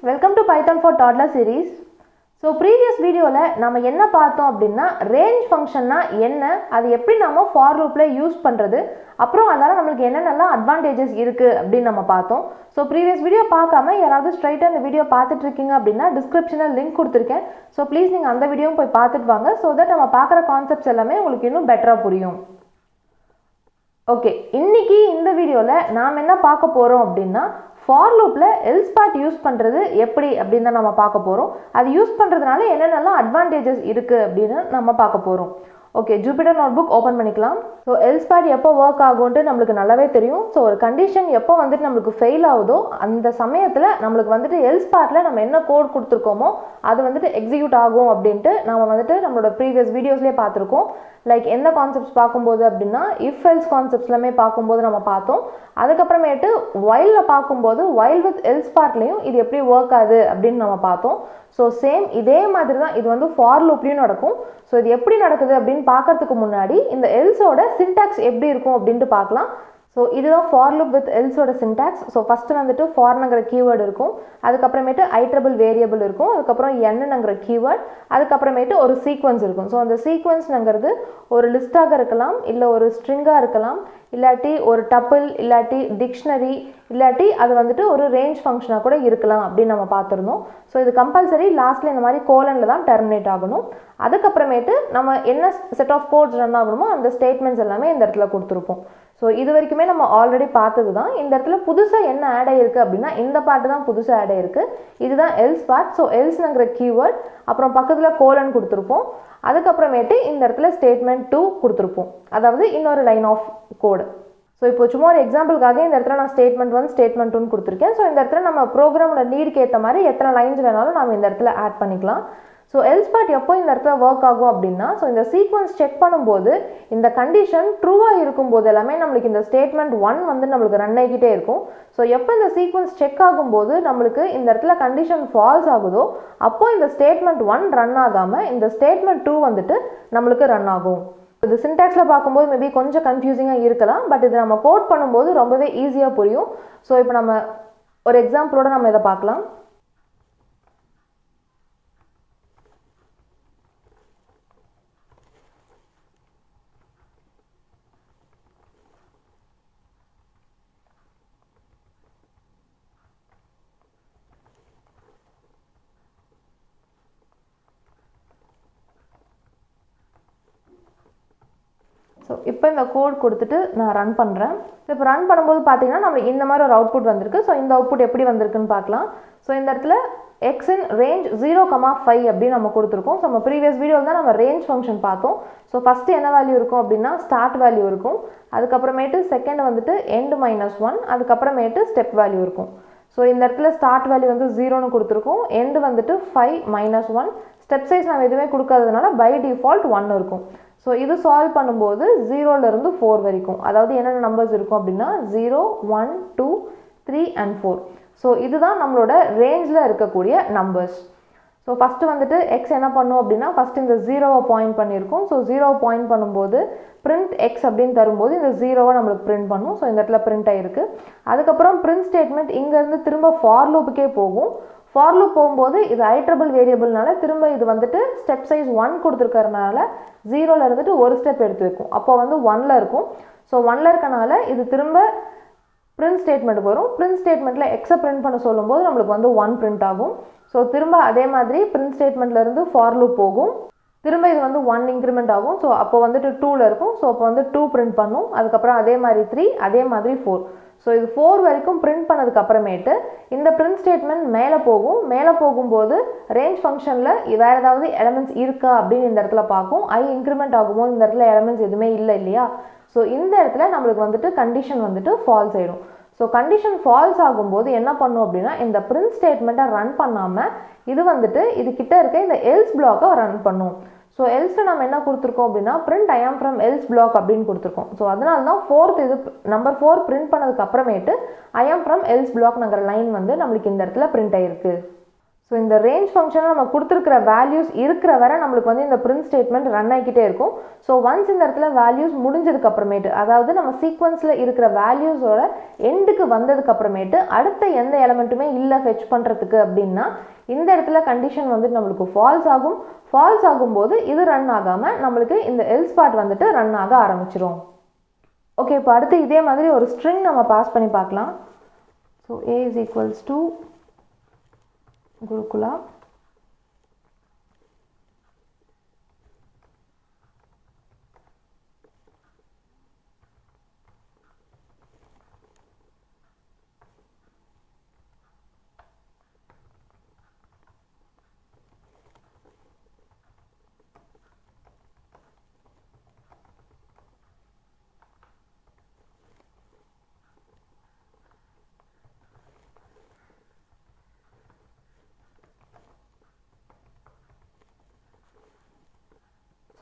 Welcome to Python for Toddler series. So previous video la நாம என்ன பார்த்தோம் அப்படினா range functionனா என்ன, அது எப்படி நாம for loopல யூஸ் பண்றது, அப்புறம் அதனால நமக்கு என்னென்னலாம் advantages இருக்கு அப்படி நாம பார்த்தோம். So previous video பார்க்காம யாராவது ஸ்ட்ரைட்டா இந்த வீடியோ பார்த்துட்டு இருக்கீங்க அப்படினா descriptionல லிங்க் கொடுத்திருக்கேன். So please நீங்க அந்த வீடியோவும் போய் பார்த்துட்டு வாங்க, so that நம்ம பார்க்குற கான்செப்ட்ஸ் எல்லாமே உங்களுக்கு இன்னும் பெட்டரா புரியும். ஓகே, இன்னைக்கு இந்த வீடியோல நாம என்ன பார்க்க போறோம் அப்படினா for loopல else part யூஸ் பண்றது எப்படி அப்படினு தான் நாம பார்க்க போறோம். அது யூஸ் பண்றதுனால என்னென்னலாம் advantages இருக்கு அப்படினு நாம பார்க்க போறோம். ஓகே, ஜூபிட்டர் நோட்புக் ஓபன் பண்ணிக்கலாம். ஸோ else part எப்போ ஒர்க் ஆகும்னு நம்மளுக்கு நல்லாவே தெரியும். ஸோ ஒரு கண்டிஷன் எப்போ வந்துட்டு நம்மளுக்கு ஃபெயில் ஆகுதோ அந்த சமயத்தில் நம்மளுக்கு வந்துட்டு else partல நம்ம என்ன கோட் கொடுத்துருக்கோமோ அது வந்துட்டு எக்ஸிக்யூட் ஆகும் அப்படின்ட்டு நம்ம வந்துட்டு நம்மளோட ப்ரீவியஸ் வீடியோஸ்லேயே பார்த்துருக்கோம். லைக் எந்த கான்செப்ட்ஸ் பார்க்கும்போது அப்படின்னா இஃப் எல்ஸ் கான்செப்ட்ஸ் எல்லாமே பார்க்கும்போது நம்ம பார்த்தோம். அதுக்கப்புறமேட்டு while பார்க்கும்போது while with else partலையும் இது எப்படி ஒர்க் ஆகுது அப்படின்னு நம்ம பார்த்தோம். ஸோ சேம் இதே மாதிரி தான் இது வந்து ஃபார் லூப்லையும் நடக்கும். ஸோ இது எப்படி நடக்குது அப்படின்னு பார்க்கறதுக்கு முன்னாடி இந்த எல்ஸோட சின்டாக்ஸ் எப்படி இருக்கும் அப்படின்ட்டு பார்க்கலாம். ஸோ இதுதான் ஃபார் லூப் வித் எல்ஸோட சின்டாக்ஸ். ஸோ ஃபஸ்ட்டு வந்துட்டு ஃபார்னுங்கிற கீவேர்டு இருக்கும், அதுக்கப்புறமேட்டு ஐட்ரபிள் வேரியபிள் இருக்கும், அதுக்கப்புறம் என்னங்கிற கீவேர்ட், அதுக்கப்புறமேட்டு ஒரு சீக்வன்ஸ் இருக்கும். ஸோ அந்த சீக்வன்ஸ்ங்கிறது ஒரு லிஸ்ட்டாக இருக்கலாம், இல்லை ஒரு ஸ்ட்ரிங்காக இருக்கலாம், இல்லாட்டி ஒரு டப்பிள், இல்லாட்டி டிக்ஷனரி, இல்லாட்டி அது வந்துட்டு ஒரு ரேஞ்ச் ஃபங்க்ஷனாக கூட இருக்கலாம் அப்படின்னு நம்ம பார்த்துருந்தோம். ஸோ இது கம்பல்சரி லாஸ்ட்டில் இந்த மாதிரி கோலனில் தான் டெர்மினேட் ஆகணும். அதுக்கப்புறமேட்டு நம்ம என்ன செட் ஆஃப் கோட்ஸ் ரன் ஆகணுமோ அந்த ஸ்டேட்மெண்ட்ஸ் எல்லாமே இந்த இடத்துல கொடுத்துருப்போம். ஸோ இது வரைக்குமே நம்ம ஆல்ரெடி பார்த்தது தான். இந்த இடத்துல புதுசாக என்ன ஆட் ஆகிருக்கு அப்படின்னா இந்த பாட்டு தான் புதுசாக ஆட் ஆகிருக்கு. இதுதான் எல்ஸ் பார்ட். ஸோ எல்ஸ்ங்கிற கீவேர்ட், அப்புறம் பக்கத்தில் கோலன் கொடுத்துருப்போம், அதுக்கப்புறமேட்டு இந்த இடத்துல ஸ்டேட்மெண்ட் 2 கொடுத்துருப்போம், அதாவது இன்னொரு லைன் ஆஃப் கோடு. ஸோ இப்போ சும்மா ஒரு எக்ஸாம்பிளுக்காக இந்த இடத்துல நான் ஸ்டேட்மெண்ட் 1 ஸ்டேட்மெண்ட் 2 கொடுத்துருக்கேன். ஸோ இந்த இடத்துல நம்ம ப்ரோக்ராமோட நீடுக்கு ஏற்ற மாதிரி எத்தனை லைன்ஸ் வேணாலும் நம்ம இந்த இடத்துல ஆட் பண்ணிக்கலாம். ஸோ எல்ஸ் பார்ட் எப்போ இந்த இடத்துல ஒர்க் ஆகும் அப்படின்னா ஸோ இந்த சீக்வன்ஸ் செக் பண்ணும்போது இந்த கண்டிஷன் ட்ரூவாக இருக்கும்போது எல்லாமே நம்மளுக்கு இந்த ஸ்டேட்மெண்ட் 1 வந்து நம்மளுக்கு ரன் ஆகிக்கிட்டே இருக்கும். ஸோ எப்போ இந்த சீக்வன்ஸ் செக் ஆகும்போது நம்மளுக்கு இந்த இடத்துல கண்டிஷன் ஃபால்ஸ் ஆகுதோ அப்போ இந்த ஸ்டேட்மெண்ட் 1 ரன் ஆகாமல் இந்த ஸ்டேட்மெண்ட் 2 வந்துட்டு நம்மளுக்கு ரன் ஆகும். இது சின்டாக்ஸில் பார்க்கும்போது மேபி கொஞ்சம் கன்ஃபியூசிங்காக இருக்கலாம், பட் இது நம்ம கோட் பண்ணும்போது ரொம்பவே ஈஸியாக புரியும். ஸோ இப்போ நம்ம ஒரு எக்ஸாம்பிளோட நம்ம இதை பார்க்கலாம். ஸோ இப்போ இந்த கோட் கொடுத்துட்டு நான் ரன் பண்ணுறேன். ஸோ இப்போ ரன் பண்ணும்போது பார்த்தீங்கன்னா நம்மளுக்கு இந்த மாதிரி ஒரு அவுட்புட் வந்திருக்கு. ஸோ இந்த அவுட்புட் எப்படி வந்திருக்குன்னு பார்க்கலாம். ஸோ இந்த இடத்துல எக்ஸ் இன் ரேஞ்ச் 0,5 அப்படின்னு நம்ம கொடுத்துருக்கோம். ஸோ நம்ம ப்ரீவியஸ் வீடியோவில் தான் நம்ம ரேஞ்ச் ஃபங்க்ஷன் பார்த்தோம். ஸோ ஃபஸ்ட்டு என்ன வேல்யூ இருக்கும் அப்படின்னா ஸ்டார்ட் வேல்யூ இருக்கும், அதுக்கப்புறமேட்டு செகண்ட் வந்துட்டு எண்ட் -1, அதுக்கப்புறமேட்டு ஸ்டெப் வேல்யூ இருக்கும். ஸோ இந்த இடத்துல ஸ்டார்ட் வேல்யூ வந்து 0ன்னு கொடுத்துருக்கோம், எண்டு வந்துட்டு 5 -1, ஸ்டெப் சைஸ் நம்ம எதுவுமே கொடுக்காததுனால பை டிஃபால்ட் 1 இருக்கும். ஸோ இது சால்வ் பண்ணும்போது 0லேருந்து 4 வரைக்கும், அதாவது என்னென்ன நம்பர்ஸ் இருக்கும் அப்படின்னா 0, 1, 2, 3 and 4. ஸோ இதுதான் நம்மளோட ரேஞ்சில் இருக்கக்கூடிய நம்பர்ஸ். ஸோ ஃபஸ்ட்டு வந்துட்டு எக்ஸ் என்ன பண்ணும் அப்படின்னா ஃபஸ்ட்டு இந்த 0வை பாயிண்ட் பண்ணியிருக்கோம். ஸோ 0வை பாயிண்ட் பண்ணும்போது பிரிண்ட் எக்ஸ் அப்படின்னு தரும்போது இந்த 0வை நம்மளுக்கு பிரிண்ட் பண்ணும். ஸோ இந்த இடத்துல பிரிண்ட் ஆகிருக்கு. அதுக்கப்புறம் பிரிண்ட் ஸ்டேட்மெண்ட் இங்கேருந்து திரும்ப ஃபார் லூப்புக்கே போகும். ஃபார் லூப் போகும்போது இது ஐட்ரபிள் வேரியபிள்னால திரும்ப இது வந்துட்டு ஸ்டெப் சைஸ் 1 கொடுத்துருக்கறனால 0ல இருந்துட்டு ஒரு ஸ்டெப் எடுத்து வைக்கும், அப்போ வந்து 1ல் இருக்கும். ஸோ 1ல் இருக்கனால இது திரும்ப பிரிண்ட் ஸ்டேட்மெண்ட் வரும். பிரிண்ட் ஸ்டேட்மெண்ட்டில் எக்ஸை பிரிண்ட் பண்ண சொல்லும்போது நம்மளுக்கு வந்து 1 பிரிண்ட் ஆகும். ஸோ திரும்ப அதே மாதிரி பிரிண்ட் ஸ்டேட்மெண்ட்லேருந்து ஃபார் லூப் போகும், திரும்ப இது வந்து 1 இன்க்ரிமெண்ட் ஆகும். ஸோ அப்போ வந்துட்டு 2ல் இருக்கும். ஸோ அப்போ வந்து 2 பிரிண்ட் பண்ணும், அதுக்கப்புறம் அதே மாதிரி 3, அதே மாதிரி 4. ஸோ இது 4 வரைக்கும் பிரிண்ட் பண்ணதுக்கு அப்புறமேட்டு இந்த பிரிண்ட் ஸ்டேட்மெண்ட் மேலே போகும். மேலே போகும்போது ரேஞ்ச் ஃபங்க்ஷனில் வேறு ஏதாவது எலமெண்ட்ஸ் இருக்கா அப்படின்னு இந்த இடத்துல பார்க்கும். இன்க்ரிமெண்ட் ஆகும்போது இந்த இடத்துல எலமெண்ட்ஸ் எதுவுமே இல்லை இல்லையா. ஸோ இந்த இடத்துல நம்மளுக்கு வந்துட்டு கண்டிஷன் வந்துட்டு ஃபால்ஸ் ஆயிடும். ஸோ ஸோ கண்டிஷன் ஃபால்ஸ் ஆகும்போது என்ன பண்ணும் அப்படின்னா இந்த பிரிண்ட் ஸ்டேட்மெண்ட்டை ரன் பண்ணாமல் இது வந்துட்டு இது கிட்ட இருக்க இந்த எல்ஸ் பிளாக்கை ரன் பண்ணும். ஸோ எல்ஸில் நம்ம என்ன கொடுத்துருக்கோம் அப்படின்னா print I am from else black அப்படின்னு கொடுத்துருக்கோம். ஸோ அதனால தான் நம்பர் 4 பிரிண்ட் பண்ணதுக்கு அப்புறமேட்டு ஐ ஆம் ஃப்ரம் எல்ஸ் பிளாக்ங்கிற லைன் வந்து நம்மளுக்கு இந்த இடத்துல பிரிண்ட் ஆகிருக்கு. ஸோ இந்த ரேஞ்ச் ஃபங்க்ஷனில் நம்ம கொடுத்துருக்கிற வேல்யூஸ் இருக்கிற வரை நம்மளுக்கு வந்து இந்த பிரிண்ட் ஸ்டேட்மெண்ட் ரன் ஆகிக்கிட்டே இருக்கும். ஸோ ஒன்ஸ் இந்த இடத்துல வேல்யூஸ் முடிஞ்சதுக்கு அப்புறமேட்டு, அதாவது நம்ம சீக்வன்ஸில் இருக்கிற வேல்யூஸோட எண்டுக்கு வந்ததுக்கு அப்புறமேட்டு அடுத்த எந்த எலமெண்ட்டுமே இல்லை ஃபெச் பண்ணுறதுக்கு அப்படின்னா இந்த இடத்துல கண்டிஷன் வந்துட்டு நம்மளுக்கு ஃபால்ஸ் ஆகும். ஃபால்ஸ் ஆகும்போது இது ரன் ஆகாமல் நம்மளுக்கு இந்த எல்ஸ் பார்ட் வந்துட்டு ரன் ஆக ஆரம்பிச்சிடும். ஓகே, இப்போ அடுத்து இதே மாதிரி ஒரு ஸ்ட்ரிங் நம்ம பாஸ் பண்ணி பார்க்கலாம். So a is equals to Gurukula.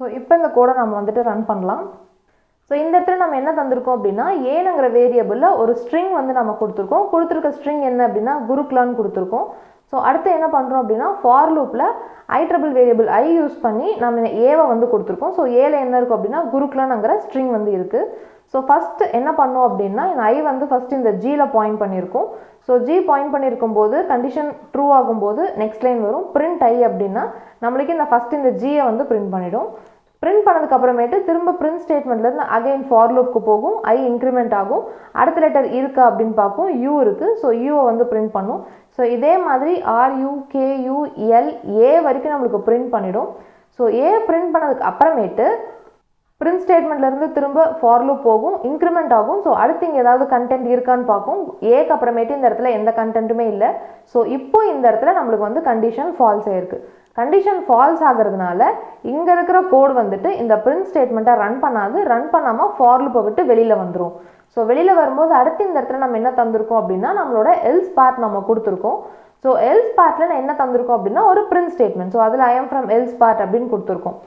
So இப்போ இந்த கோடை நம்ம வந்துட்டு ரன் பண்ணலாம். ஸோ இந்த இடத்துல நம்ம என்ன தந்திருக்கோம் அப்படின்னா ஏனுங்கிற வேரியபிளில் ஒரு ஸ்ட்ரிங் வந்து நம்ம கொடுத்துருக்க ஸ்ட்ரிங் என்ன அப்படின்னா குருக்குலான்னு கொடுத்துருக்கோம். ஸோ அடுத்து என்ன பண்ணுறோம் அப்படின்னா ஃபார் லூப்பில் ஐட்ரபிள் வேரியபிள் ஐ யூஸ் பண்ணி நம்ம ஏவை வந்து கொடுத்துருக்கோம். ஸோ ஏல என்ன இருக்கும் அப்படின்னா குருக்குலாங்கிற ஸ்ட்ரிங் வந்து இருக்குது. ஸோ ஃபஸ்ட்டு என்ன பண்ணோம் அப்படின்னா இந்த ஐ வந்து ஃபஸ்ட்டு இந்த ஜியில் பாயிண்ட் பண்ணியிருக்கோம். ஸோ ஜி பாயிண்ட் பண்ணியிருக்கும் போது கண்டிஷன் ட்ரூ ஆகும்போது நெக்ஸ்ட் லைன் வரும் பிரிண்ட் ஐ அப்படின்னா நம்மளுக்கு இந்த ஃபஸ்ட்டு இந்த ஜியை வந்து பிரிண்ட் பண்ணிடும். பிரிண்ட் பண்ணதுக்கு அப்புறமேட்டு திரும்ப பிரிண்ட் ஸ்டேட்மெண்ட்லேருந்து அகைன் ஃபார் லூப்க்கு போகும். ஐ இன்க்ரிமெண்ட் ஆகும். அடுத்த லெட்டர் இருக்கா அப்படின்னு பார்க்கும். யூ இருக்குது. ஸோ யூவை வந்து பிரிண்ட் பண்ணும். ஸோ இதே மாதிரி ஆர்யூ கேயூ எல் ஏ வரைக்கும் நம்மளுக்கு பிரிண்ட் பண்ணிடும். ஸோ ஏ பிரிண்ட் பண்ணதுக்கு அப்புறமேட்டு பிரிண்ட் ஸ்டேட்மெண்ட்லேருந்து திரும்ப ஃபார் லூப் போகும், இன்க்ரிமெண்ட் ஆகும். ஸோ அடுத்து இங்கே ஏதாவது கண்டென்ட் இருக்கான்னு பார்க்கும். ஏக்கு அப்புறமேட்டு இந்த இடத்துல எந்த கண்டென்ட்டுமே இல்லை. ஸோ இப்போ இந்த இடத்துல நம்மளுக்கு வந்து கண்டிஷன் ஃபால்ஸ் ஆயிருக்கு. கண்டிஷன் ஃபால்ஸ் ஆகிறதுனால இங்கே இருக்கிற கோட் வந்துட்டு இந்த பிரிண்ட் ஸ்டேட்மெண்ட்டை ரன் பண்ணாமல் ஃபார் லூப்பை விட்டு வெளியில் வந்துடும். ஸோ வெளியில் வரும்போது அடுத்து இந்த இடத்துல நம்ம என்ன தந்திருக்கோம் அப்படின்னா நம்மளோட எல்ஸ் பார்ட் நம்ம கொடுத்துருக்கோம். ஸோ எல்ஸ் பார்ட்டில் நான் என்ன தந்திருக்கோம் அப்படின்னா ஒரு பிரிண்ட் ஸ்டேட்மெண்ட். ஸோ அதில் ஐ ஆம் ஃப்ரம் எல்ஸ் பார்ட் அப்படின்னு கொடுத்துருக்கோம்.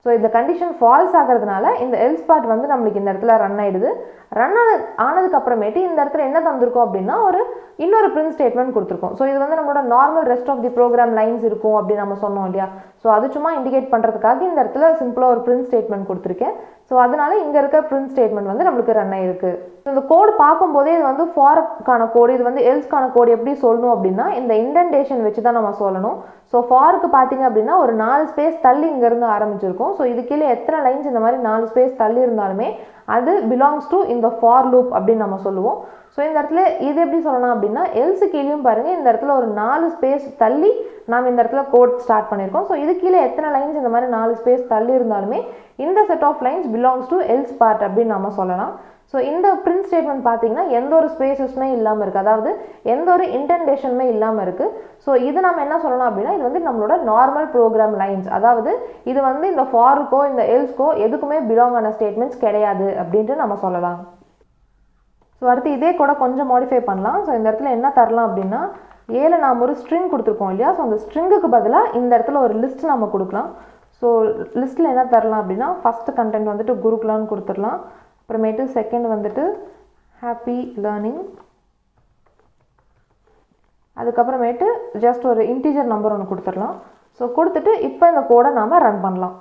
ஸோ இந்த கண்டிஷன் ஃபால்ஸ் ஆகிறதுனால இந்த எல்ஸ் பார்ட் வந்து நம்மளுக்கு இந்த இடத்துல ரன் ஆகிடுது. ரன் ஆனதுக்கு அப்புறமேட்டு இந்த இடத்துல என்ன தந்திருக்கோம் அப்படின்னா இன்னொரு பிரிண்ட் ஸ்டேட்மெண்ட் கொடுத்துருக்கோம். ஸோ இது வந்து நம்மளோட normal rest of the program lines இருக்கும் அப்படின்னு நம்ம சொன்னோம் இல்லையா. ஸோ அது சும்மா இண்டிகேட் பண்ணுறதுக்காக இந்த இடத்துல சிம்பிளாக ஒரு பிரிண்ட் ஸ்டேட்மெண்ட் கொடுத்துருக்கேன். ஸோ அதனால இங்கே இருக்க பிரிண்ட் ஸ்டேட்மெண்ட் வந்து நம்மளுக்கு ரன் ஆயிருக்கு. இந்த கோடு பார்க்கும்போதே இது வந்து ஃபாருக்கான கோடு, இது வந்து எல்ஸ்க்கான கோடு எப்படி சொல்லணும் அப்படின்னா இந்த இண்டென்டேஷன் வச்சு தான் நம்ம சொல்லணும். ஸோ ஃபாருக்கு பார்த்தீங்க அப்படின்னா ஒரு 4 ஸ்பேஸ் தள்ளி இங்கேருந்து ஆரம்பிச்சிருக்கும். ஸோ இது கீழே எத்தனை லைன்ஸ் இந்த மாதிரி 4 ஸ்பேஸ் தள்ளி இருந்தாலுமே அது பிலாங்ஸ் டு இந்த ஃபார் லூப் அப்படின்னு நம்ம சொல்லுவோம். ஸோ இந்த இடத்துல இது எப்படி சொல்லலாம் அப்படின்னா எல்ஸு கீழேயும் பாருங்கள் இந்த இடத்துல ஒரு 4 ஸ்பேஸ் தள்ளி நாம் இந்த இடத்துல கோட் ஸ்டார்ட் பண்ணியிருக்கோம். ஸோ இது கீழே எத்தனை லைன்ஸ் இந்த மாதிரி 4 ஸ்பேஸ் தள்ளி இருந்தாலுமே இந்த set of lines belongs to else part அப்படின்னு நம்ம சொல்லலாம். ஸோ இந்த பிரிண்ட் ஸ்டேட்மெண்ட் பார்த்தீங்கன்னா எந்த ஒரு ஸ்பேசஸ்மே இல்லாமல் இருக்குது, அதாவது எந்த ஒரு இன்டென்டேஷனுமே இல்லாமல் இருக்குது. ஸோ இது நம்ம என்ன சொல்லலாம் அப்படின்னா இது வந்து நம்மளோட நார்மல் ப்ரோக்ராம் லைன்ஸ், அதாவது இது வந்து இந்த ஃபாருக்கோ இந்த எல்ஸ்க்கோ எதுக்குமே பிலாங் ஆன ஸ்டேட்மெண்ட்ஸ் கிடையாது அப்படின்ட்டு நம்ம சொல்லலாம். ஸோ அடுத்து இதே கூட கொஞ்சம் மாடிஃபை பண்ணலாம். ஸோ இந்த இடத்துல என்ன தரலாம் அப்படின்னா ஏல நாம் ஒரு ஸ்ட்ரிங் கொடுத்துருக்கோம் இல்லையா. ஸோ அந்த ஸ்ட்ரிங்குக்கு பதிலாக இந்த இடத்துல ஒரு லிஸ்ட் நம்ம கொடுக்கலாம். ஸோ லிஸ்ட்டில் என்ன தரலாம் அப்படின்னா ஃபஸ்ட்டு கண்டென்ட் வந்துட்டு குருக்குலான்னு கொடுத்துடலாம். அப்புறமேட்டு செகண்ட் வந்துட்டு ஹாப்பி லேர்னிங், அதுக்கப்புறமேட்டு ஜஸ்ட் ஒரு இன்டீஜர் நம்பர் ஒன்று கொடுத்துடலாம். ஸோ கொடுத்துட்டு இப்போ இந்த கோடை நாம் ரன் பண்ணலாம்.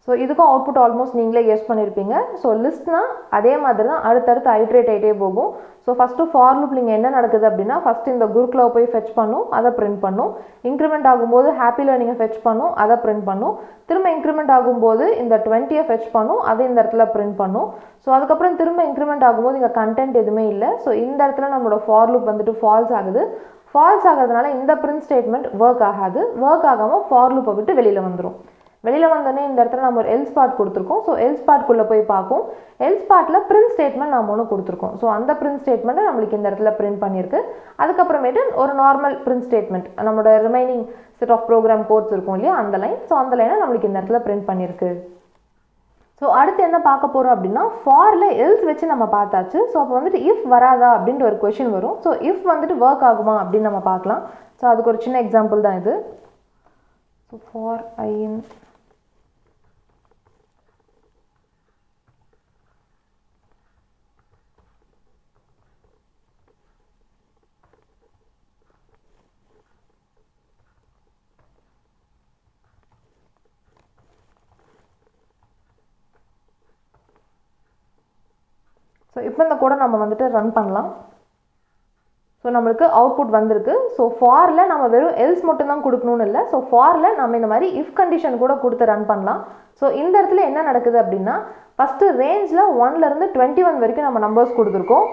ஸோ இதுக்கும் அவுட்புட் ஆல்மோஸ்ட் நீங்களே கெஸ் பண்ணியிருப்பீங்க. ஸோ லிஸ்ட்னா அதே மாதிரி தான் அடுத்தடுத்து ஐட்ரேட் ஆகிட்டே போகும். ஸோ ஃபஸ்ட்டு ஃபார் லூப்பில் இங்கே என்ன நடக்குது அப்படின்னா ஃபஸ்ட்டு இந்த குருக்குலாவை போய் ஃபெச் பண்ணும், அதை பிரிண்ட் பண்ணும். இன்க்ரிமெண்ட் ஆகும்போது ஹாப்பி லேர்னிங்கை ஃபெச் பண்ணும், அதை பிரிண்ட் பண்ணும். திரும்ப இன்க்ரிமெண்ட் ஆகும்போது இந்த 20 ஃபெச் பண்ணும், அதை இந்த இடத்துல பிரிண்ட் பண்ணும். ஸோ அதுக்கப்புறம் திரும்ப இன்க்ரிமெண்ட் ஆகும்போது இங்கே கண்டென்ட் எதுவுமே இல்லை. ஸோ இந்த இடத்துல நம்மளோட ஃபார் லூப் வந்துட்டு ஃபால்ஸ் ஆகுது. ஃபால்ஸ் ஆகிறதுனால இந்த பிரிண்ட் ஸ்டேட்மெண்ட் ஒர்க் ஆகாது. ஒர்க் ஆகாமல் ஃபார் லூப்பை விட்டு வெளியில் வந்துடும். வெளியில் வந்தோடனே இந்த இடத்துல நம்ம ஒரு எல்ஸ் பார்ட் கொடுத்துருக்கோம். ஸோ எல்ஸ் பார்ட்குள்ளே போய் பார்க்கும். எல்ஸ் பார்ட்டில் பிரிண்ட் ஸ்டேட்மெண்ட் நம்ம ஒன்று கொடுத்துருக்கோம். ஸோ அந்த பிரிண்ட் ஸ்டேட்மெண்ட்டை நம்மளுக்கு இந்த இடத்துல பிரிண்ட் பண்ணியிருக்கு. அதுக்கப்புறமேட்டு ஒரு நார்மல் பிரிண்ட் ஸ்டேட்மெண்ட் நம்மளோட remaining set of program codes இருக்கும் இல்லையா அந்த லைன். ஸோ அந்த லைனை நம்மளுக்கு இந்த இடத்துல பிரிண்ட் பண்ணியிருக்கு. ஸோ அடுத்து என்ன பார்க்க போகிறோம் அப்படின்னா ஃபாரில் எல்ஸ் வச்சு நம்ம பார்த்தாச்சு. ஸோ அப்போ வந்துட்டு இஃப் வராதா அப்படின்ட்டு ஒரு கொஷின் வரும். ஸோ இஃப் வந்துட்டு ஒர்க் ஆகுமா அப்படின்னு நம்ம பார்க்கலாம். ஸோ அதுக்கு ஒரு சின்ன எக்ஸாம்பிள் தான் இது. So for I in so இப்போ இந்த கூட நம்ம வந்துட்டு ரன் பண்ணலாம். ஸோ நம்மளுக்கு அவுட்புட் வந்திருக்கு. ஸோ ஃபாரில் நம்ம வெறும் எல்ஸ் மட்டும்தான் கொடுக்கணும்னு இல்லை. ஸோ ஃபாரில் நம்ம இந்த மாதிரி இஃப் கண்டிஷன் கூட கொடுத்து ரன் பண்ணலாம். ஸோ இந்த இடத்துல என்ன நடக்குது அப்படின்னா ஃபஸ்ட்டு ரேஞ்சில் 1லேருந்து 21 வரைக்கும் நம்ம நம்பர்ஸ் கொடுத்துருக்கோம்.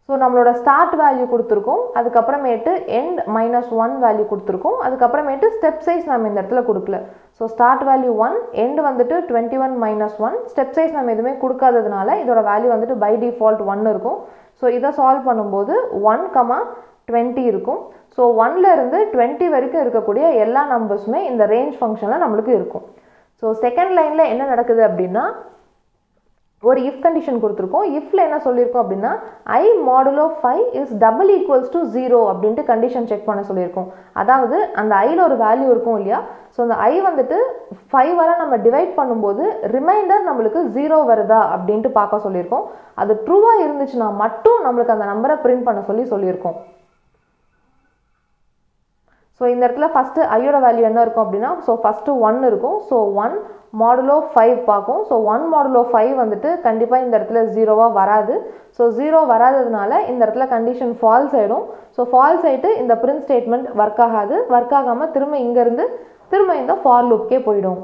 ஸோ நம்மளோட ஸ்டார்ட் வேல்யூ கொடுத்துருக்கோம், அதுக்கப்புறமேட்டு எண்ட் -1 வேல்யூ கொடுத்துருக்கோம், அதுக்கப்புறமேட்டு ஸ்டெப் சைஸ் நம்ம இந்த இடத்துல கொடுக்கல. ஸோ ஸ்டார்ட் வேல்யூ 1, எண்ட் வந்துட்டு 21 - 1, ஸ்டெப் சைஸ் நம்ம எதுவுமே கொடுக்காததுனால இதோட வேல்யூ வந்துட்டு பை டிஃபால்ட் 1 இருக்கும். ஸோ இதை சால்வ் பண்ணும்போது 1,20 இருக்கும். ஸோ 1லேருந்து 20 வரைக்கும் இருக்கக்கூடிய எல்லா நம்பர்ஸுமே இந்த ரேஞ்ச் ஃபங்க்ஷனில் நம்மளுக்கு இருக்கும். ஸோ செகண்ட் லைனில் என்ன நடக்குது அப்படின்னா ஒரு இஃப் கண்டிஷன் கொடுத்துருக்கோம். இஃப்ல என்ன சொல்லியிருக்கோம் அப்படின்னா I modulo 5 is double equals to 0 அப்படின்ட்டு கண்டிஷன் செக் பண்ண சொல்லியிருக்கோம். அதாவது அந்த ஐயில் ஒரு வேல்யூ இருக்கும் இல்லையா. ஸோ அந்த ஐ வந்துட்டு 5 நம்ம டிவைட் பண்ணும்போது ரிமைண்டர் நம்மளுக்கு 0 வருதா அப்படின்ட்டு பார்க்க சொல்லியிருக்கோம். அது ட்ரூவாக இருந்துச்சுன்னா மட்டும் நம்மளுக்கு அந்த நம்பரை பிரிண்ட் பண்ண சொல்லியிருக்கோம். ஸோ இந்த இடத்துல ஃபஸ்ட்டு ஐயோட வேல்யூ என்ன இருக்கும் அப்படின்னா ஸோ ஃபஸ்ட்டு 1 இருக்கும். ஸோ 1 modulo 5 பார்க்கும். ஸோ 1 modulo 5 வந்துட்டு கண்டிப்பாக இந்த இடத்துல 0வாக வராது. ஸோ 0 வராததுனால இந்த இடத்துல கண்டிஷன் ஃபால்ஸ் ஆகிடும். ஸோ ஃபால்ஸ் ஆகிட்டு இந்த பிரிண்ட் ஸ்டேட்மெண்ட் ஒர்க் ஆகாது. ஒர்க் ஆகாமல் திரும்ப இங்கேருந்து திரும்ப இந்த ஃபார் லூப்கே போயிடும்.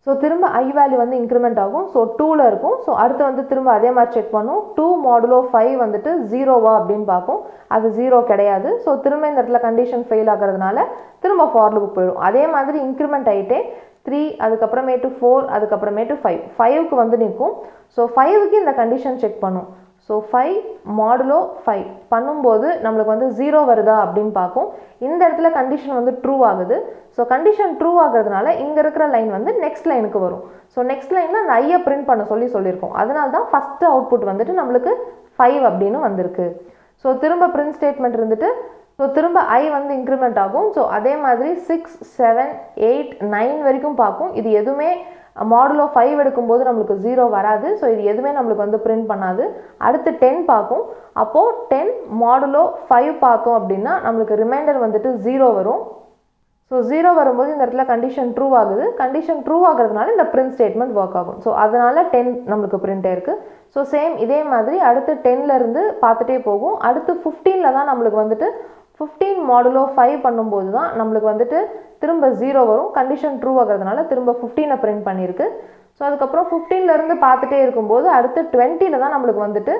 ஸோ திரும்ப ஐ வேல்யூ வந்து இன்க்ரிமெண்ட் ஆகும். ஸோ 2ல் இருக்கும். ஸோ அடுத்து வந்து திரும்ப அதே மாதிரி செக் பண்ணும். 2 modulo 5 வந்துட்டு 0வா அப்படின்னு பார்க்கும். அது 0 கிடையாது. ஸோ திரும்ப இந்த இடத்துல கண்டிஷன் ஃபெயில் ஆகிறதுனால திரும்ப ஃபார் லூப் போயிடும். அதே மாதிரி இன்க்ரிமெண்ட் ஆகிட்டே 3, அதுக்கப்புறமேட்டு 4, அதுக்கப்புறமேட்டு 5, 5க்கு வந்து நிற்கும். ஸோ 5க்கு இந்த கண்டிஷன் செக் பண்ணும். ஸோ 5 modulo 5 பண்ணும்போது நம்மளுக்கு வந்து 0 வருதா அப்படின்னு பார்க்கும். இந்த இடத்துல கண்டிஷன் வந்து ட்ரூ ஆகுது. ஸோ கண்டிஷன் ட்ரூ ஆகிறதுனால இங்கே இருக்கிற லைன் வந்து நெக்ஸ்ட் லைனுக்கு வரும். ஸோ நெக்ஸ்ட் லைனில் அந்த ஐயை பிரிண்ட் பண்ண சொல்லியிருக்கோம். அதனால தான் ஃபஸ்ட்டு அவுட்புட் வந்துட்டு நம்மளுக்கு 5 அப்படின்னு வந்திருக்கு. ஸோ திரும்ப பிரிண்ட் ஸ்டேட்மெண்ட் இருந்துட்டு ஸோ திரும்ப ஐ வந்து இன்க்ரிமெண்ட் ஆகும். ஸோ அதே மாதிரி 6, 7, 8, 9 வரைக்கும் பார்க்கும். இது எதுவுமே modulo 5 எடுக்கும்போது நம்மளுக்கு 0 வராது. ஸோ இது எதுவுமே நம்மளுக்கு வந்து பிரிண்ட் பண்ணாது. அடுத்து 10 பார்க்கும். அப்போது 10 modulo 5 பார்த்தோம் அப்படின்னா நம்மளுக்கு ரிமைண்டர் வந்துட்டு 0 வரும். ஸோ 0 வரும்போது இந்த இடத்துல கண்டிஷன் ட்ரூ ஆகுது. கண்டிஷன் ட்ரூ ஆகிறதுனால இந்த பிரிண்ட் ஸ்டேட்மெண்ட் ஒர்க் ஆகும். ஸோ அதனால 10 நம்மளுக்கு பிரிண்ட் ஆயிருக்கு. ஸோ சேம் இதே மாதிரி அடுத்து 10லேருந்து பார்த்துட்டே போகும். அடுத்து 15ல் தான் நம்மளுக்கு வந்துட்டு 15 modulo 5 பண்ணும்போது தான் நம்மளுக்கு வந்துட்டு திரும்ப 0 வரும். கண்டிஷன் ட்ரூ ஆகிறதுனால திரும்ப 15 பிரிண்ட் பண்ணியிருக்கு. ஸோ அதுக்கப்புறம் 15லேருந்து பார்த்துட்டே இருக்கும்போது அடுத்து 20ல் தான் நம்மளுக்கு வந்துட்டு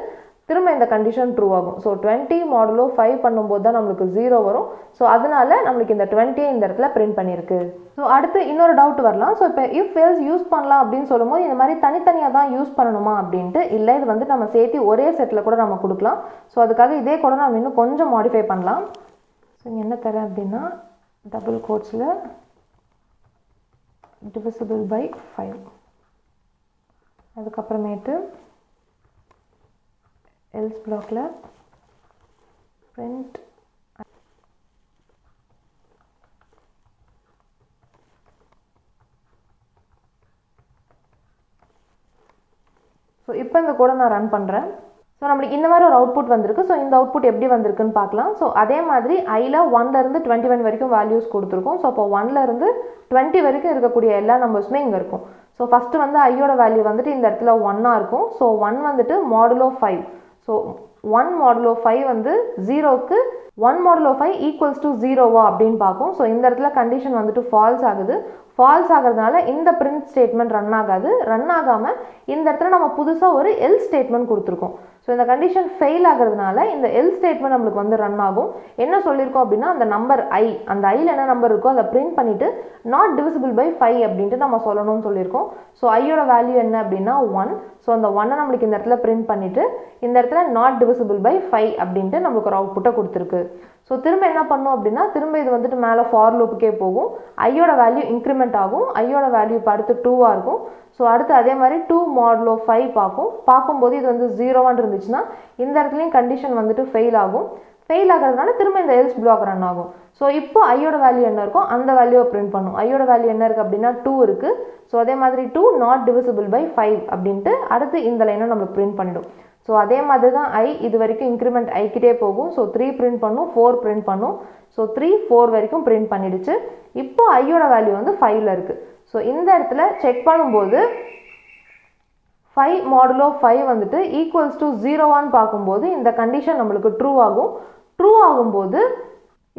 திரும்ப இந்த கண்டிஷன் ட்ரூ ஆகும். ஸோ 20 modulo 5 பண்ணும்போது தான் நம்மளுக்கு 0 வரும். ஸோ அதனால நம்மளுக்கு இந்த 20 இந்த இடத்துல பிரிண்ட் பண்ணியிருக்கு. ஸோ அடுத்து இன்னொரு டவுட் வரலாம். ஸோ இப்போ இஃப் எல்ஸ் யூஸ் பண்ணலாம் அப்படின்னு சொல்லும்போது இந்த மாதிரி தனித்தனியாக தான் யூஸ் பண்ணணுமா அப்படின்ட்டு இல்லை, இது வந்து நம்ம சேர்த்து ஒரே செட்டில் கூட நம்ம கொடுக்கலாம். ஸோ அதுக்காக இதே கூட நம்ம இன்னும் கொஞ்சம் மாடிஃபை பண்ணலாம். ஸோ இங்கே என்ன தரேன் அப்படின்னா டபுள் கோட்ஸில் டிவிசிபிள் பை 5, அதுக்கப்புறமேட்டு எல்ஸ் பிளாக்ல print ஸோ இப்போ இந்த கூட நான் ரன் பண்ணுறேன். ஸோ நம்மளுக்கு இந்த மாதிரி ஒரு அவுட்புட் வந்திருக்கு. ஸோ இந்த அவுட்புட் எப்படி வந்திருக்குன்னு பார்க்கலாம். ஸோ அதே மாதிரி ஐயில் 1லேருந்து 21 வரைக்கும் வேல்யூஸ் கொடுத்துருக்கோம். ஸோ அப்போ 1லேருந்து 20 வரைக்கும் இருக்கக்கூடிய எல்லா நம்பர்ஸுமே இங்கே இருக்கும். ஸோ ஃபஸ்ட்டு வந்து ஐயோட வேல்யூ வந்துட்டு இந்த இடத்துல 1ஆக இருக்கும். ஸோ 1 வந்துட்டு modulo 5. ஸோ 1 modulo 5 வந்து 0க்கு 1 modulo 5 ஈக்குவல்ஸ் டு 0வா அப்படின்னு பார்க்கும். ஸோ இந்த இடத்துல கண்டிஷன் வந்துட்டு ஃபால்ஸ் ஆகுது. ஃபால்ஸ் ஆகிறதுனால இந்த பிரிண்ட் ஸ்டேட்மெண்ட் ரன் ஆகாது. ரன் ஆகாமல் இந்த இடத்துல நம்ம புதுசாக ஒரு எல் ஸ்டேட்மெண்ட் கொடுத்துருக்கோம். ஸோ இந்த கண்டிஷன் ஃபெயில் ஆகிறதுனால இந்த எல் ஸ்டேட்மெண்ட் நம்மளுக்கு வந்து ரன் ஆகும். என்ன சொல்லியிருக்கோம் அப்படின்னா அந்த நம்பர் ஐ, அந்த ஐயில் என்ன நம்பர் இருக்கோ அதை பிரிண்ட் பண்ணிவிட்டு நாட் டிவிசிபிள் பை 5 அப்படின்ட்டு நம்ம சொல்லணும்னு சொல்லியிருக்கோம். ஸோ ஐயோட வேல்யூ என்ன அப்படின்னா 1. ஸோ அந்த 1 நம்மளுக்கு இந்த இடத்துல பிரிண்ட் பண்ணிவிட்டு இந்த இடத்துல நாட் டிவிசிபிள் பை 5 அப்படின்ட்டு நம்மளுக்கு ஒரு அவுட்புட்டை கொடுத்துருக்கு. ஸோ திரும்ப என்ன பண்ணும் அப்படின்னா திரும்ப இது வந்துட்டு மேலே ஃபார் லூப்புக்கே போகும். ஐயோட வேல்யூ இன்க்ரிமெண்ட் ஆகும். ஐயோட வேல்யூ இப்போ அடுத்து 2ஆக இருக்கும். ஸோ அடுத்து அதே மாதிரி 2 மாடுலோ 5 பார்க்கும்போது இது வந்து 0 இருந்துச்சுன்னா இந்த இடத்துலையும் கண்டிஷன் வந்துட்டு ஃபெயில் ஆகும். ஃபெயில் ஆகிறதுனால திரும்ப இந்த எல்ஸ் பிளாக் ரன் ஆகும். ஸோ இப்போ ஐயோட வேல்யூ என்ன இருக்கோ அந்த வேல்யூவை பிரிண்ட் பண்ணும். ஐயோட வேல்யூ என்ன இருக்குது அப்படின்னா 2 இருக்குது. ஸோ அதே மாதிரி 2 நாட் டிவிசிபிள் பை 5 அப்படின்ட்டு அடுத்து இந்த லைனை நம்மளுக்கு பிரிண்ட் பண்ணிடும். ஸோ அதே மாதிரி தான் ஐ இது வரைக்கும் இன்க்ரிமெண்ட் ஐக்கிட்டே போகும். ஸோ 3 பிரிண்ட் பண்ணும், 4 பிரிண்ட் பண்ணும். ஸோ 3, 4 வரைக்கும் பிரிண்ட் பண்ணிடுச்சு. இப்போ ஐயோட வேல்யூ வந்து 5ல் இருக்குது. ஸோ இந்த இடத்துல செக் பண்ணும்போது 5 மாடுலோ 5 வந்துட்டு ஈக்குவல்ஸ் டு 0 பார்க்கும்போது இந்த கண்டிஷன் நம்மளுக்கு ட்ரூ ஆகும். ட்ரூ ஆகும்போது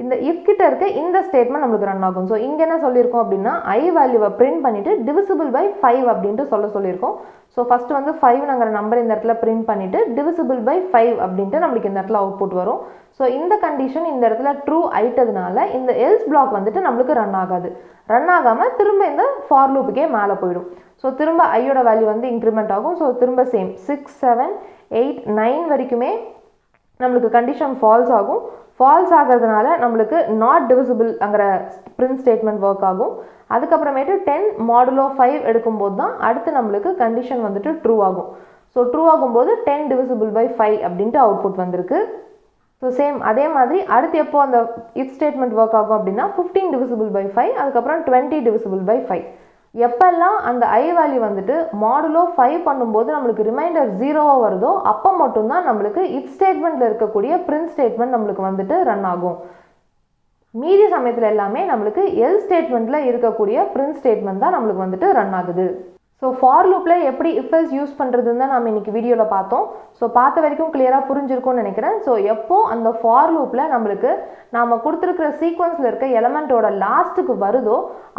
இந்த இஃப் கிட்ட இருக்க இந்த ஸ்டேட்மெண்ட் நம்மளுக்கு ரன் ஆகும். ஸோ இங்கே என்ன சொல்லியிருக்கோம் அப்படின்னா ஐ வேல்யூவை பிரிண்ட் பண்ணிவிட்டு டிவிசிபிள் பை 5 அப்படின்ட்டு சொல்லியிருக்கோம். ஸோ ஃபஸ்ட்டு வந்து 5ங்கிற நம்பர் இந்த இடத்துல பிரிண்ட் பண்ணிவிட்டு டிவிசிபிள் பை 5 அப்படின்ட்டு நம்மளுக்கு இந்த இடத்துல அவுட்புட் வரும். ஸோ இந்த கண்டிஷன் இந்த இடத்துல ட்ரூ ஆயிட்டதுனால இந்த எல்ஸ் பிளாக் வந்துட்டு நம்மளுக்கு ரன் ஆகாது. ரன் ஆகாமல் திரும்ப இந்த ஃபார் லூப்புக்கே மேலே போயிடும். ஸோ திரும்ப ஐயோட வேல்யூ வந்து இன்க்ரிமெண்ட் ஆகும். ஸோ திரும்ப சேம் 6, 7, 8, 9 வரைக்குமே நம்மளுக்கு கண்டிஷன் ஃபால்ஸ் ஆகும். ஃபால்ஸ் ஆகிறதுனால நம்மளுக்கு நாட் டிவிசிபிள்ங்கிற பிரிண்ட் ஸ்டேட்மெண்ட் ஒர்க் ஆகும். அதுக்கப்புறமேட்டு 10 மாடுலோ 5 எடுக்கும்போது தான் அடுத்து நம்மளுக்கு கண்டிஷன் வந்துட்டு ட்ரூ ஆகும். ஸோ ட்ரூ ஆகும்போது 10 டிவிசிபிள் பை 5 அப்படின்ட்டு அவுட்புட் வந்திருக்கு. ஸோ சேம் அதே மாதிரி அடுத்து எப்போ அந்த இஃப் ஸ்டேட்மெண்ட் ஒர்க் ஆகும் அப்படின்னா 15 டிவிசிபிள் பை 5, அதுக்கப்புறம் 20 டிவிசிபிள் பை 5. எப்பெல்லாம் அந்த ஐ வேல்யூ வந்துட்டு மாடுலோ 5 பண்ணும்போது நம்மளுக்கு ரிமைண்டர் 0 வருதோ அப்போ மட்டும்தான் நம்மளுக்கு இஃப் ஸ்டேட்மெண்ட்டில் இருக்கக்கூடிய பிரிண்ட் ஸ்டேட்மெண்ட் நம்மளுக்கு வந்துட்டு ரன் ஆகும். மீதி சமயத்தில் எல்லாமே நம்மளுக்கு எல் ஸ்டேட்மெண்ட்டில் இருக்கக்கூடிய பிரிண்ட் ஸ்டேட்மெண்ட் தான் நம்மளுக்கு வந்துட்டு ரன் ஆகுது. ஸோ ஃபார் லூப்பில் எப்படி இஃப் எல்ஸ் யூஸ் பண்ணுறதுன்னு தான் நம்ம இன்றைக்கி வீடியோவில் பார்த்தோம். ஸோ பார்த்த வரைக்கும் கிளியராக புரிஞ்சிருக்கும்னு நினைக்கிறேன். ஸோ எப்போ அந்த ஃபார் லூப்பில் நம்மளுக்கு நாம் கொடுத்துருக்கிற சீக்வன்ஸில் இருக்க எலமெண்ட்டோட லாஸ்ட்டுக்கு வருதோ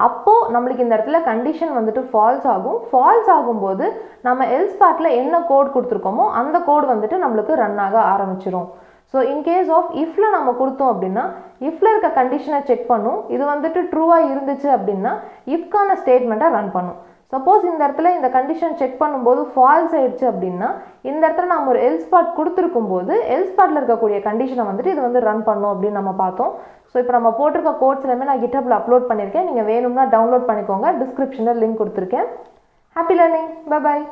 அப்போது நம்மளுக்கு இந்த இடத்துல கண்டிஷன் வந்துட்டு ஃபால்ஸ் ஆகும். ஃபால்ஸ் ஆகும்போது நம்ம எல்ஸ் பார்ட்டில் என்ன கோட் கொடுத்துருக்கோமோ அந்த கோட் வந்துட்டு நம்மளுக்கு ரன் ஆக ஆரம்பிச்சிடும். ஸோ இன்கேஸ் ஆஃப் இஃப்பில் நம்ம கொடுத்தோம் அப்படின்னா இஃப்பில் இருக்க கண்டிஷனை செக் பண்ணும். இது வந்துட்டு ட்ரூவாக இருந்துச்சு அப்படின்னா இஃப்கான ஸ்டேட்மெண்ட்டை ரன் பண்ணும். சப்போஸ் இந்த இடத்துல இந்த கண்டிஷன் செக் பண்ணும்போது ஃபால்ஸ் ஆயிடுச்சு அப்படின்னா இந்த இடத்துல நம்ம ஒரு எல்ஸ் பார்ட் கொடுத்துருக்கும் போது எல்ஸ் பார்ட்டில் இருக்கக்கூடிய கண்டிஷனை வந்துட்டு இது வந்து ரன் பண்ணும் அப்படின்னு நம்ம பார்த்தோம். ஸோ இப்போ நம்ம போட்டிருக்க கோட்ஸ் எல்லாமே நான் GitHubல அப்லோட் பண்ணியிருக்கேன். நீங்கள் வேணும்னா டவுன்லோட் பண்ணிக்கோங்க. டிஸ்கிரிப்ஷனில் லிங்க் கொடுத்துருக்கேன். Happy learning. Bye bye.